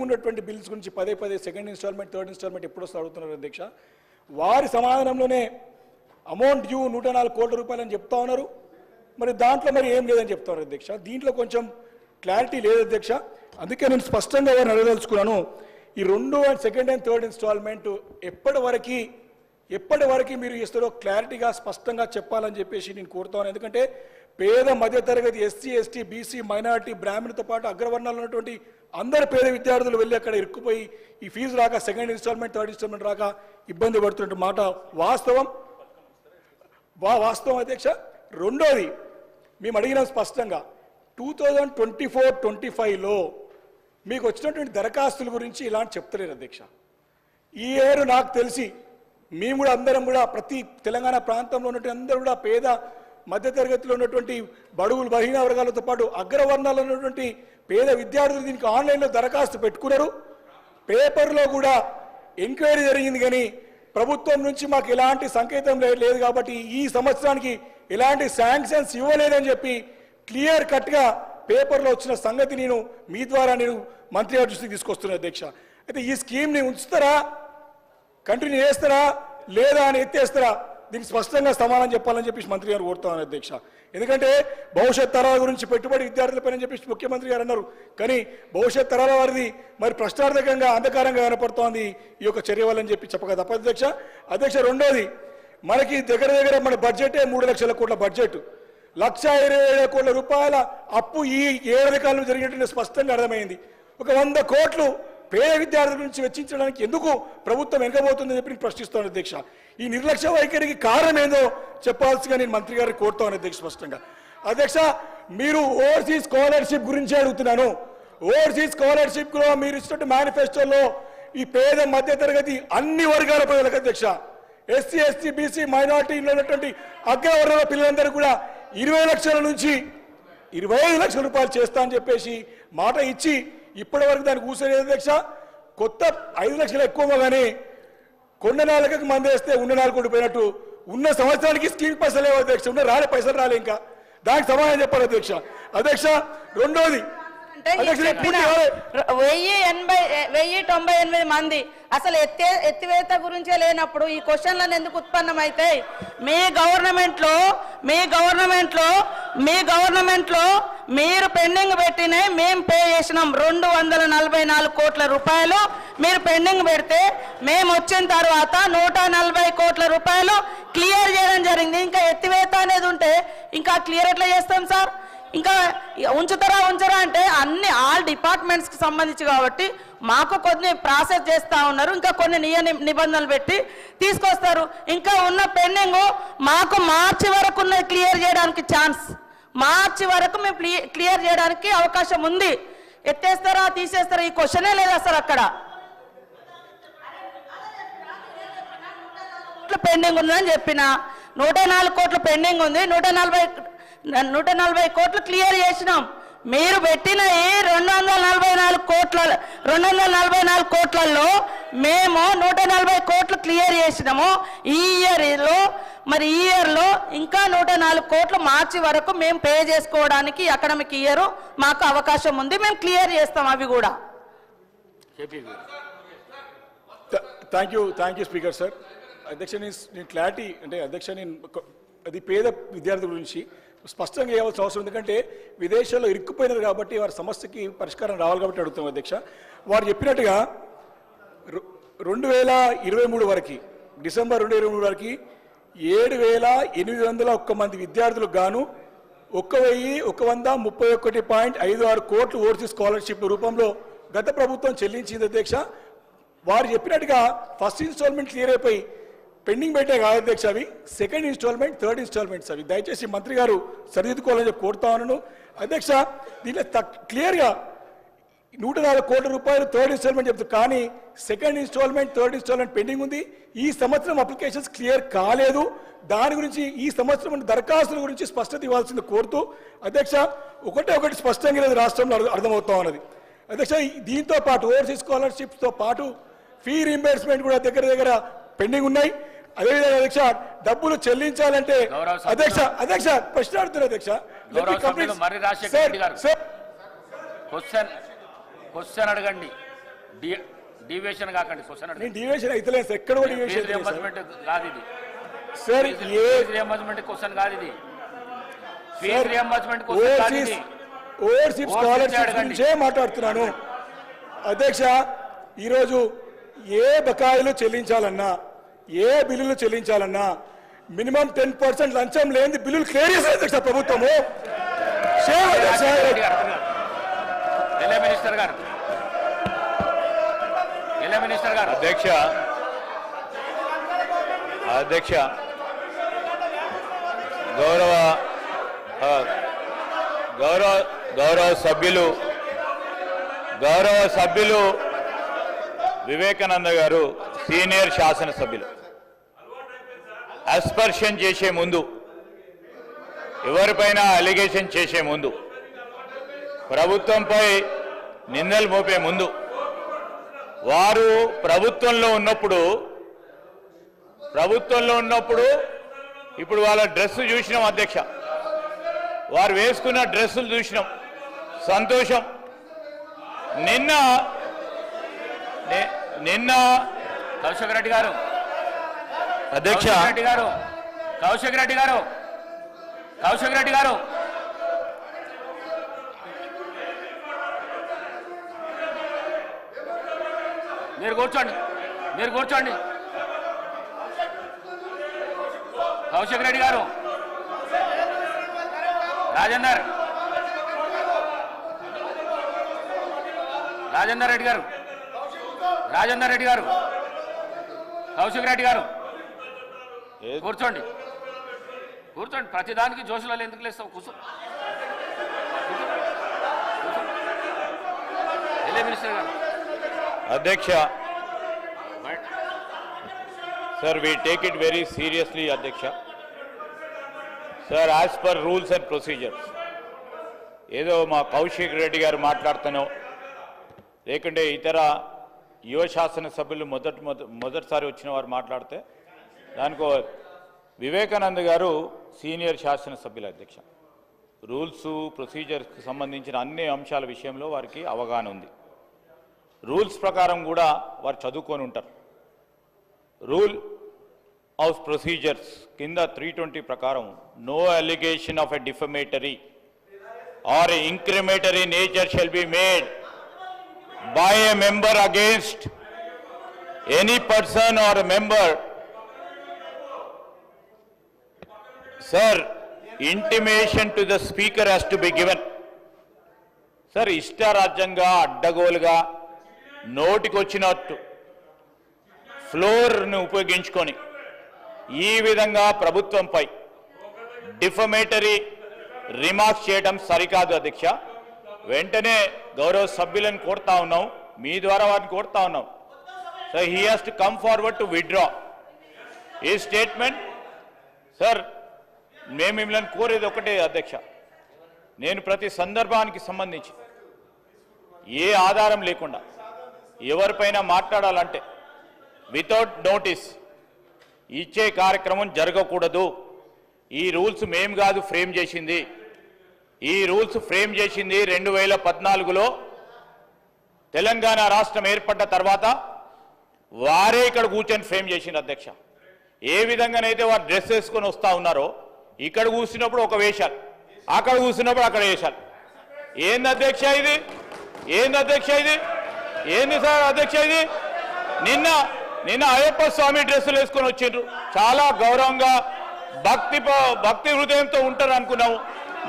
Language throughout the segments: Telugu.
ఉన్నటువంటి బిల్స్ గురించి పదే పదే సెకండ్ ఇన్స్టాల్మెంట్ థర్డ్ ఇన్స్టాల్మెంట్ ఎప్పుడు వస్తూ అడుగుతున్నారు అధ్యక్ష. వారి సమాధానంలోనే అమౌంట్ డ్యూ 104 కోట్ల రూపాయలు అని చెప్తా ఉన్నారు. మరి దాంట్లో మరి ఏం లేదని చెప్తారు అధ్యక్ష. దీంట్లో కొంచెం క్లారిటీ లేదు అధ్యక్ష. అందుకే నేను స్పష్టంగా వారిని అడగదలుచుకున్నాను, ఈ సెకండ్ అండ్ థర్డ్ ఇన్స్టాల్మెంట్ ఎప్పటి వరకు మీరు ఇస్తారో క్లారిటీగా స్పష్టంగా చెప్పాలని చెప్పేసి నేను కోరుతాను. ఎందుకంటే పేద మధ్యతరగతి ఎస్సీ ఎస్టీ బీసీ మైనారిటీ బ్రాహ్మణులతో పాటు అగ్రవర్ణాలు ఉన్నటువంటి అందరు పేద విద్యార్థులు వెళ్ళి అక్కడ ఇరుక్కుపోయి ఈ ఫీజు రాక సెకండ్ ఇన్స్టాల్మెంట్ థర్డ్ ఇన్స్టాల్మెంట్ రాక ఇబ్బంది పడుతున్నట్టు మాట వాస్తవం అధ్యక్ష. రెండోది మేము అడిగినాం స్పష్టంగా 2024-25లో మీకు వచ్చినటువంటి దరఖాస్తుల గురించి ఇలాంటి చెప్తలేరు అధ్యక్ష. ఈ ఏరు నాకు తెలిసి మేము కూడా అందరం కూడా ప్రతి తెలంగాణ ప్రాంతంలో ఉన్నటువంటి అందరూ కూడా పేద మధ్యతరగతిలో ఉన్నటువంటి బడుగులు బలహీన వర్గాలతో పాటు అగ్రవర్ణాలు ఉన్నటువంటి పేద విద్యార్థులు దీనికి ఆన్లైన్లో దరఖాస్తు పెట్టుకున్నారు. పేపర్లో కూడా ఎంక్వైరీ జరిగింది, కానీ ప్రభుత్వం నుంచి మాకు ఎలాంటి సంకేతం లేదు కాబట్టి ఈ సంవత్సరానికి ఎలాంటి శాంక్షన్స్ ఇవ్వలేదని చెప్పి క్లియర్ కట్గా పేపర్లో వచ్చిన సంగతి నేను మీ ద్వారా మంత్రి గారి దృష్టికి తీసుకొస్తున్నాను అధ్యక్ష. అయితే ఈ స్కీమ్ని ఉంచుతారా, కంటిన్యూ చేస్తారా లేదా అని ఎత్తేస్తారా, దీనికి స్పష్టంగా సమాధానం చెప్పాలని చెప్పేసి మంత్రి గారు కోరుతాను అధ్యక్ష. ఎందుకంటే భవిష్యత్ తరాల గురించి పెట్టుబడి విద్యార్థులపైన చెప్పేసి ముఖ్యమంత్రి గారు అన్నారు, కానీ భవిష్యత్ తరాల వారిది మరి ప్రశ్నార్థకంగా అంధకారంగా కనపడుతోంది ఈ యొక్క చర్య వల్లని చెప్పి చెప్పక తప్పదు అధ్యక్ష. అధ్యక్ష, రెండోది మనకి దగ్గర మన బడ్జెటే 3 లక్షల కోట్ల బడ్జెట్, 1,27 కోట్ల రూపాయల అప్పు ఈ ఏడాది కాలంలో జరిగినట్టు స్పష్టంగా అర్థమైంది. ఒక 100 కోట్లు పేద విద్యార్థుల నుంచి వెచ్చించడానికి ఎందుకు ప్రభుత్వం వెనకబోతుందని చెప్పి ప్రశ్నిస్తాను అధ్యక్ష. ఈ నిర్లక్ష్య వైఖరికి కారణం ఏందో చెప్పాల్సిగా నేను మంత్రి గారికి కోరుతాను అధ్యక్ష స్పష్టంగా. అధ్యక్ష, మీరు ఓవర్సీస్ స్కాలర్షిప్ గురించి అడుగుతున్నాను. ఓవర్సీస్ స్కాలర్షిప్ లో మీరు ఇచ్చినట్టు మేనిఫెస్టోలో ఈ పేద మధ్యతరగతి అన్ని వర్గాల ప్రజలకు అధ్యక్ష, ఎస్సీ ఎస్టీ బీసీ మైనార్టీలో ఉన్నటువంటి అగ్రవర్ణాల పిల్లలందరూ కూడా 20 లక్షల నుంచి 25 లక్షల రూపాయలు చేస్తా అని చెప్పేసి మాట ఇచ్చి ఇప్పటి వరకు దానికి కూర్చోలేదు అధ్యక్ష. కొత్త 5 లక్షలు ఎక్కువ, కానీ కొండ నాలుగకి మంది వేస్తే ఉన్న 4 కోట్లు పోయినట్టు ఉన్న సంవత్సరానికి స్కీమ్ పైసలు లేవు అధ్యక్ష, ఉన్న పైసలు రాలే, ఇంకా దానికి సమాధానం చెప్పాలి అధ్యక్ష. అధ్యక్ష, రెండోది 1098 మంది అసలు ఎత్తివేత గురించే లేనప్పుడు ఈ క్వశ్చన్లను ఎందుకు ఉత్పన్నమైతాయి? మీ గవర్నమెంట్ లో మీరు పెండింగ్ పెట్టినాయి, మేము పే చేసినాం 244 కోట్ల రూపాయలు. మీరు పెండింగ్ పెడితే మేము వచ్చిన తర్వాత 140 కోట్ల రూపాయలు క్లియర్ చేయడం జరిగింది. ఇంకా ఎత్తివేత అనేది ఉంటే ఇంకా క్లియర్ ఎట్లా చేస్తాం సార్? ఇంకా ఉంచుతారా అంటే ఆల్ డిపార్ట్మెంట్స్కి సంబంధించి కాబట్టి మాకు కొన్ని ప్రాసెస్ చేస్తూ ఉన్నారు, ఇంకా కొన్ని నిబంధనలు పెట్టి తీసుకొస్తారు. ఇంకా ఉన్న పెండింగ్ మాకు మార్చి వరకు క్లియర్ చేయడానికి ఛాన్స్, మార్చి వరకు మేము క్లియర్ చేయడానికి అవకాశం ఉంది. ఎత్తేస్తారా తీసేస్తారా ఈ క్వశ్చనే లేదా సార్? అక్కడ పెండింగ్ ఉందని చెప్పిన 104 కోట్లు పెండింగ్ ఉంది, 140 కోట్లు క్లియర్ చేసినాం. మీరు పెట్టిన ఈ 244 కోట్లలో మేము 140 కోట్లు క్లియర్ చేసినాము. ఈ ఇయర్లో ఇంకా 104 కోట్లు మార్చి వరకు మేము పే చేసుకోవడానికి అకాడమిక్ ఇయర్ మాకు అవకాశం ఉంది, మేము క్లియర్ చేస్తాం అవి కూడా. Thank you speaker sir. అధ్యక్ష, నేను క్లారిటీ అంటే అధ్యక్ష, నేను అది పేద విద్యార్థుల గురించి స్పష్టంగా వేయవలసిన అవసరం, ఎందుకంటే విదేశాల్లో ఇరుక్కుపోయినారు కాబట్టి వారి సమస్యకి పరిష్కారం రావాలి కాబట్టి అడుగుతాం అధ్యక్ష. వారు చెప్పినట్టుగా 2023 వరకు డిసెంబర్ 2023 వరకు 7,801 మంది విద్యార్థులకు గాను 1,131.56 కోట్లు ఓవర్సీస్ స్కాలర్షిప్ రూపంలో గత ప్రభుత్వం చెల్లించింది అధ్యక్ష. వారు చెప్పినట్టుగా ఫస్ట్ ఇన్స్టాల్మెంట్ క్లియర్ అయిపోయి పెండింగ్ పెట్టే కాదు అధ్యక్ష, అవి సెకండ్ ఇన్స్టాల్మెంట్ థర్డ్ ఇన్స్టాల్మెంట్స్ అవి. దయచేసి మంత్రి గారు సరిదిద్దుకోవాలని చెప్పి కోరుతా ఉన్నాను అధ్యక్ష. దీంట్లో క్లియర్గా 104 కోట్ల రూపాయలు థర్డ్ ఇన్స్టాల్మెంట్ చెప్తారు, కానీ second installment third installment pending ఉంది. ఈ సంవత్సరం అప్లికేషన్స్ క్లియర్ కాలేదు, దాని గురించి ఈ సంవత్సరం దరఖాస్తుల గురించి స్పష్టత ఇవ్వాల్సింది కోరుతూ అధ్యక్ష. ఒకటి స్పష్టంగా లేదు రాష్ట్రంలో అర్థమవుతా ఉన్నది అధ్యక్ష. దీంతో పాటు ఓవర్సీస్ స్కాలర్షిప్స్తో పాటు ఫీ రీంబర్స్మెంట్ కూడా దగ్గర పెండింగ్ ఉన్నాయి. అదేవిధంగా అధ్యక్ష, డబ్బులు చెల్లించాలంటే అధ్యక్ష ప్రశ్న అడుగుతున్నారు అధ్యక్ష. క్వశ్చన్ అడగండి. డీవియేషన్ కాకండి క్వశ్చన్ నేను డివియేషన్ అయితలేదు సార్, ఎక్కడ కూడా డివియేషన్ రియంబర్స్మెంట్ కాదు ఇది. సార్. రియంబర్స్మెంట్ క్వశ్చన్ కాదు ఇది. ఫీజు రియంబర్స్మెంట్ క్వశ్చన్ కాదు ఇది. ఓవర్సీస్ స్కాలర్షిప్ గురించే మాట్లాడుతున్నాను అధ్యక్ష. ఈరోజు ఏ బకాయిలు చెల్లించాలన్నా, ఏ బిల్లులు చెల్లించాలన్నా మినిమం 10% లంచం లేని బిల్లులు క్లియర్ చేశారు అధ్యక్ష ప్రభుత్వము. ఎల్ఏ మినిస్టర్ గారు, ఎల్ఏ మినిస్టర్ గారు. అధ్యక్ష గౌరవ సభ్యులు వివేకానంద గారు సీనియర్ శాసనసభ్యులు అస్పర్షన్ చేసే ముందు, ఎవరిపైన అలిగేషన్ చేసే ముందు, ప్రభుత్వంపై నిందలు మోపే ముందు, వారు ప్రభుత్వంలో ఉన్నప్పుడు ఇప్పుడు వాళ్ళ డ్రెస్ చూసినాం అధ్యక్ష, వారు వేసుకున్న డ్రెస్సులు చూసినాం, సంతోషం. నిన్న కౌశిక్ రెడ్డి గారు, అధ్యక్ష కౌశిక్ రెడ్డి గారు మీరు కూర్చోండి. కౌశిక్ రెడ్డి గారు, రాజేందర్ రెడ్డి గారు, కౌశిక్ రెడ్డి గారు కూర్చోండి. ప్రతిదానికి జోషులలో ఎందుకు లేస్తావు? కూర్చో. ఎల్ఏ మినిస్టర్ గారు. అధ్యక్ష sir, we take it very seriously అధ్యక్ష. Sir, as per rules and procedures, ఏదో మా కౌశిక్ రెడ్డి గారు మాట్లాడుతానో లేకుంటే ఇతర యువ శాసనసభ్యులు మొదటిసారి వచ్చిన వారు మాట్లాడితే దానికో వివేకానంద గారు సీనియర్ శాసనసభ్యులు అధ్యక్ష. రూల్స్ ప్రొసీజర్స్కి సంబంధించిన అన్ని అంశాల విషయంలో వారికి అవగాహన ఉంది. రూల్స్ ప్రకారం కూడా వారు చదువుకొని ఉంటారు. రూల్ ఆఫ్ ప్రొసీజర్స్ కింద 320 ప్రకారం no allegation of a defamatory or incriminatory nature shall be made by a member against any person or a member. Sir, intimation to the speaker has to be given. Sir, ఇష్టారాజ్యంగా అడ్డగోలుగా నోటికొచ్చినట్టు ఫ్లోర్ను ఉపయోగించుకొని ఈ విధంగా ప్రభుత్వంపై డిఫమేటరీ రిమార్క్స్ చేయడం సరికాదు అధ్యక్ష. వెంటనే గౌరవ సభ్యులను కోరుతా ఉన్నాం, మీ ద్వారా వారిని కోరుతా ఉన్నాం. So he has to come forward to withdraw ఈ స్టేట్మెంట్. సార్, మేము మిమ్మల్ని కోరేది ఒకటే అధ్యక్ష, నేను ప్రతి సందర్భానికి సంబంధించి ఏ ఆధారం లేకుండా ఎవరిపైన మాట్లాడాలంటే వితౌట్ నోటీస్ ఇచ్చే కార్యక్రమం జరగకూడదు. ఈ రూల్స్ మేము కాదు ఫ్రేమ్ చేసింది, ఈ రూల్స్ ఫ్రేమ్ చేసింది 2014లో తెలంగాణ రాష్ట్రం ఏర్పడ్డ తర్వాత వారే ఇక్కడ కూర్చొని ఫ్రేమ్ చేసింది అధ్యక్ష. ఏ విధంగానైతే వారు డ్రెస్ వేసుకొని వస్తూ ఉన్నారో ఇక్కడ కూర్చున్నప్పుడు ఒక వేషాలు, అక్కడ కూర్చున్నప్పుడు అక్కడ వేషాలు. ఏంది అధ్యక్ష ఇది? ఏంది సార్ అధ్యక్ష ఇది? నిన్న అయ్యప్ప స్వామి డ్రెస్సులు వేసుకొని వచ్చిండ్రు, చాలా గౌరవంగా భక్తి హృదయంతో ఉంటారు అనుకున్నాము.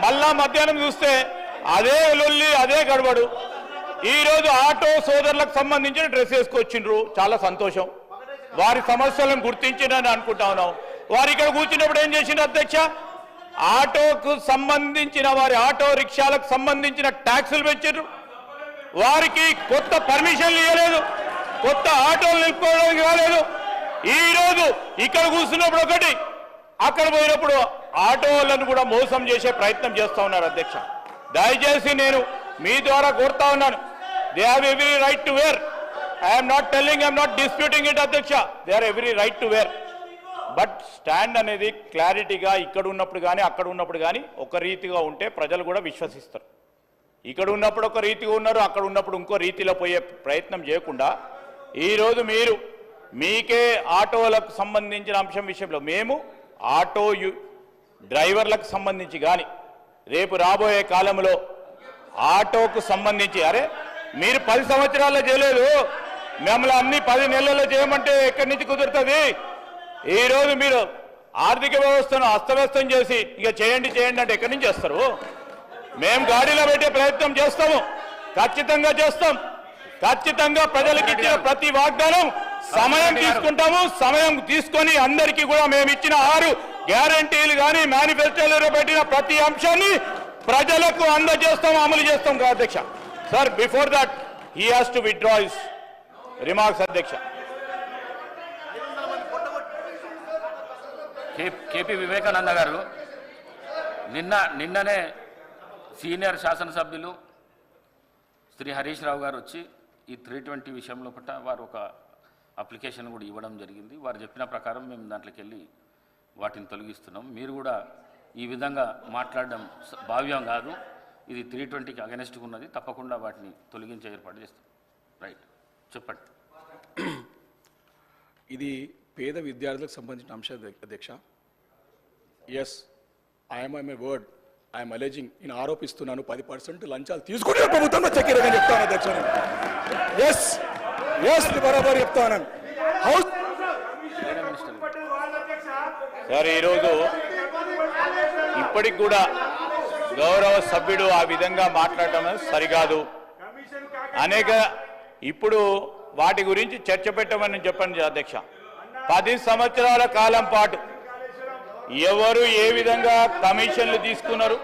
మళ్ళా మధ్యాహ్నం చూస్తే అదే లొల్లి, అదే గడబడు. ఈరోజు ఆటో సోదరులకు సంబంధించిన డ్రెస్ వేసుకొచ్చిండ్రు, చాలా సంతోషం. వారి సమస్యలను గుర్తించిందని అనుకుంటా ఉన్నాం. వారు ఇక్కడ కూర్చున్నప్పుడు ఏం చేసిండ్రు అధ్యక్ష? ఆటోకు సంబంధించిన వారి ఆటో రిక్షాలకు సంబంధించిన ట్యాక్సులు పెంచారు. వారికి కొత్త పర్మిషన్లు ఇవ్వలేదు, కొత్త ఆటోలు నిలుపుకోవడానికి రాలేదు. ఈరోజు ఇక్కడ కూర్చున్నప్పుడు ఒకటి, అక్కడ పోయినప్పుడు ఆటోలను కూడా మోసం చేసే ప్రయత్నం చేస్తూ ఉన్నారు అధ్యక్ష. దయచేసి నేను మీ ద్వారా కోరుతా ఉన్నాను, they have every right to wear. I'm not telling, I'm not disputing it అధ్యక్ష, they are every right to wear. But stand అనేది క్లారిటీగా ఇక్కడ ఉన్నప్పుడు కానీ అక్కడ ఉన్నప్పుడు కానీ ఒక రీతిగా ఉంటే ప్రజలు కూడా విశ్వసిస్తారు. ఇక్కడ ఉన్నప్పుడు ఒక రీతిగా ఉన్నారు, అక్కడ ఉన్నప్పుడు ఇంకో రీతిలో పోయే ప్రయత్నం చేయకుండా ఈరోజు మీరు మీకే ఆటోలకు సంబంధించిన అంశం విషయంలో మేము ఆటో డ్రైవర్లకు సంబంధించి కానీ రేపు రాబోయే కాలంలో ఆటోకు సంబంధించి అరే మీరు 10 సంవత్సరాల్లో చేయలేదు, మిమ్మల్ని అన్ని 10 నెలల్లో చేయమంటే ఎక్కడి నుంచి కుదురుతుంది? ఈరోజు మీరు ఆర్థిక వ్యవస్థను అస్తవ్యస్తం చేసి ఇక చేయండి చేయండి అంటే ఎక్కడి నుంచి చేస్తారు? మేము గాడిలో పెట్టే ప్రయత్నం చేస్తాము, ఖచ్చితంగా చేస్తాం. ఖచ్చితంగా ప్రజలకు ఇచ్చిన ప్రతి వాగ్దానం సమయం తీసుకుంటాము. సమయం తీసుకొని అందరికీ కూడా మేము ఇచ్చిన 6 గ్యారంటీలు కానీ మేనిఫెస్టోలో పెట్టిన ప్రతి అంశాన్ని ప్రజలకు అందజేస్తాం, అమలు చేస్తాం. అధ్యక్ష sir, before that he has to withdraw his remarks. అధ్యక్ష కేపీ వివేకానంద గారు నిన్ననే సీనియర్ శాసనసభ్యులు శ్రీ హరీష్ రావు గారు వచ్చి ఈ 320 విషయంలో పట్ల వారు ఒక అప్లికేషన్ కూడా ఇవ్వడం జరిగింది. వారు చెప్పిన ప్రకారం మేము దాంట్లోకి వెళ్ళి వాటిని తొలగిస్తున్నాం. మీరు కూడా ఈ విధంగా మాట్లాడడం భావ్యం కాదు. ఇది 320కి అగెనెస్ట్గా ఉన్నది. తప్పకుండా వాటిని తొలగించే ఏర్పాటు చేస్తాం. రైట్, చెప్పండి. ఇది పేద విద్యార్థులకు సంబంధించిన అంశం అధ్యక్ష. Yes, I'm a word I'm alleging, నేను ఆరోపిస్తున్నాను 10% లంచాలు తీసుకునే ప్రభుత్వంలో చక్కెరగా చెప్తాను అధ్యక్ష. ఎస్ ఎస్ బరాబర్ చెప్తాను. హౌస్ సార్, ఈరోజు ఇప్పటికి కూడా గౌరవ సభ్యుడు ఆ విధంగా మాట్లాడటం సరికాదు. అనేక ఇప్పుడు వాటి గురించి చర్చ పెట్టమని చెప్పండి అధ్యక్ష. 10 సంవత్సరాల కాలం పాటు ఎవరు ఏ విధంగా కమిషన్లు తీసుకున్నారు,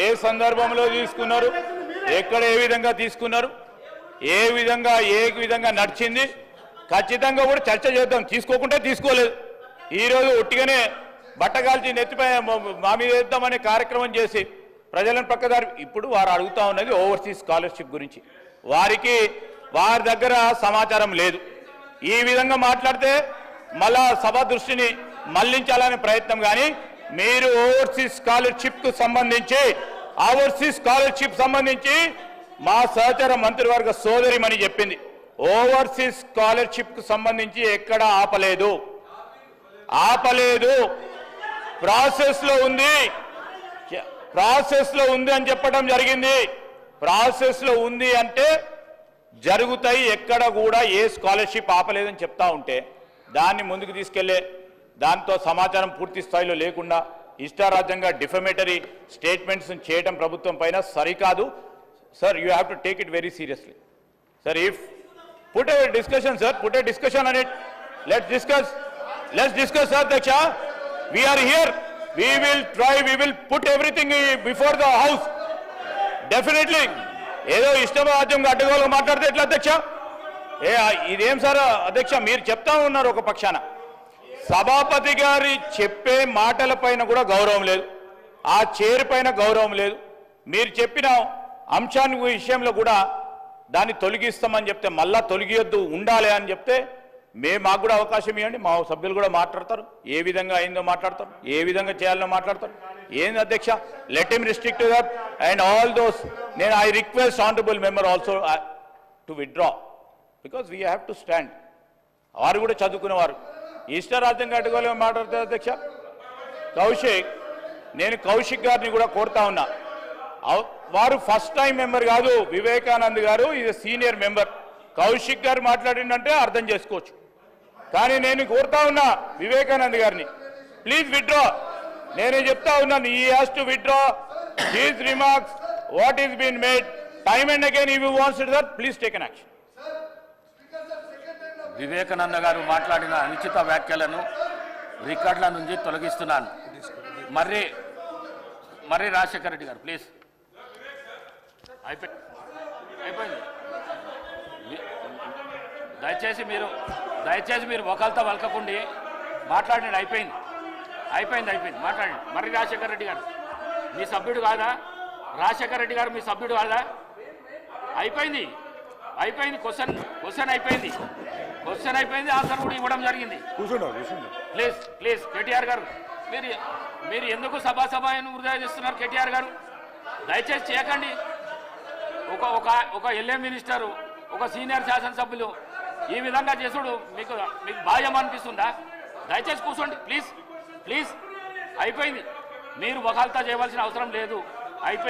ఏ సందర్భంలో తీసుకున్నారు, ఎక్కడ ఏ విధంగా తీసుకున్నారు, ఏ విధంగా నడిచింది, ఖచ్చితంగా కూడా చర్చ చేద్దాం. తీసుకోకుంటే తీసుకోలేదు. ఈరోజు ఒట్టిగానే బట్టగాల్చి నెత్తిపై మా మీద వేద్దామనే కార్యక్రమం చేసి ప్రజలను పక్కదారి. ఇప్పుడు వారు అడుగుతా ఉన్నది ఓవర్సీస్ స్కాలర్షిప్ గురించి. వారి దగ్గర సమాచారం లేదు. ఈ విధంగా మాట్లాడితే మళ్ళా సభ దృష్టిని మళ్లించాలనే ప్రయత్నం. కానీ మీరు ఓవర్సీస్ స్కాలర్షిప్ సంబంధించి మా సహచర మంత్రివర్గ సోదరిమని చెప్పింది. ఓవర్సీస్ స్కాలర్షిప్ కు సంబంధించి ఎక్కడ ఆపలేదు. ప్రాసెస్ లో ఉంది అని చెప్పడం జరిగింది. ప్రాసెస్ లో ఉంది అంటే జరుగుతాయి. ఎక్కడ కూడా ఏ స్కాలర్షిప్ ఆపలేదని చెప్తా ఉంటే దాన్ని ముందుకు తీసుకెళ్లే దాంతో సమాచారం పూర్తి స్థాయిలో లేకుండా ఇష్టారాజ్యంగా డిఫమేటరీ స్టేట్మెంట్స్ చేయడం ప్రభుత్వం పైన సరికాదు. Sir, you have to take it very seriously. Sir, if put a discussion on it. Let's discuss, Adhyaksha. We are here. We will put everything before the house. Definitely. ఏదో ఇష్టరాజ్యంగా అడ్డగోలుగా మాట్లాడితే ఎట్లా అధ్యక్ష? ఇదేం సార్ అధ్యక్ష, మీరు చెప్తా ఉన్నారు ఒక పక్షాన. సభాపతి గారి చెప్పే మాటల పైన కూడా గౌరవం లేదు, ఆ చైర్ పైన గౌరవం లేదు. మీరు చెప్పిన అంశాన్ని విషయంలో కూడా దాన్ని తొలగిస్తామని చెప్తే మళ్ళా తొలగియొద్దు, ఉండాలి అని చెప్తే మాకు కూడా అవకాశం ఇవ్వండి. మా సభ్యులు కూడా మాట్లాడతారు, ఏ విధంగా అయిందో మాట్లాడతారు, ఏ విధంగా చేయాలనో మాట్లాడతారు. ఏంది అధ్యక్ష, let him restrict that and all those. నేను I request honourable member also to withdraw because we have to stand. వారు కూడా చదువుకునేవారు. ఇష్టరాజ్యంగా అడ్డుకోలేమో మాట్లాడతారు అధ్యక్ష. నేను కౌశిక్ గారిని కూడా కోరుతా ఉన్నా. వారు ఫస్ట్ టైం మెంబర్ కాదు, వివేకానంద్ గారు ఇది సీనియర్ మెంబర్. కౌశిక్ గారు మాట్లాడిందంటే అర్థం చేసుకోవచ్చు. కానీ నేను కోరుతా ఉన్నా వివేకానంద్ గారిని, ప్లీజ్ విత్డ్రా. నేనే చెప్తా ఉన్నాను, he has to withdraw his remarks what is been made time and again. If you wants that please take an action. Vivekananda గారు మాట్లాడిన అనుచిత వ్యాఖ్యలను రికార్డుల నుంచి తొలగిస్తున్నాను. మర్రి రాజశేఖర రెడ్డి గారు ప్లీజ్. అయిపోయింది. దయచేసి మీరు ఒకళ్ళతో వలకకుండి మాట్లాడండి. అయిపోయింది మాట్లాడండి. మర్రి రాజశేఖర రెడ్డి గారు మీ సభ్యుడు కాదా? రాజశేఖర రెడ్డి గారు మీ సభ్యుడు కాదా? అయిపోయింది. క్వశ్చన్ అయిపోయింది. ఆన్సర్ కూడా ఇవ్వడం జరిగింది. ప్లీజ్ కేటీఆర్ గారు, మీరు ఎందుకు సభ వృధా చేస్తున్నారు? కేటీఆర్ గారు దయచేసి చేయకండి. ఒక ఎల్ఏ మినిస్టరు, ఒక సీనియర్ శాసనసభ్యులు ఈ విధంగా చేసుడు మీకు భావ్యం అనిపిస్తుందా? దయచేసి కూర్చోండి ప్లీజ్. అయిపోయింది. మీరు వకాల్తా చేయవలసిన అవసరం లేదు. అయిపోయింది.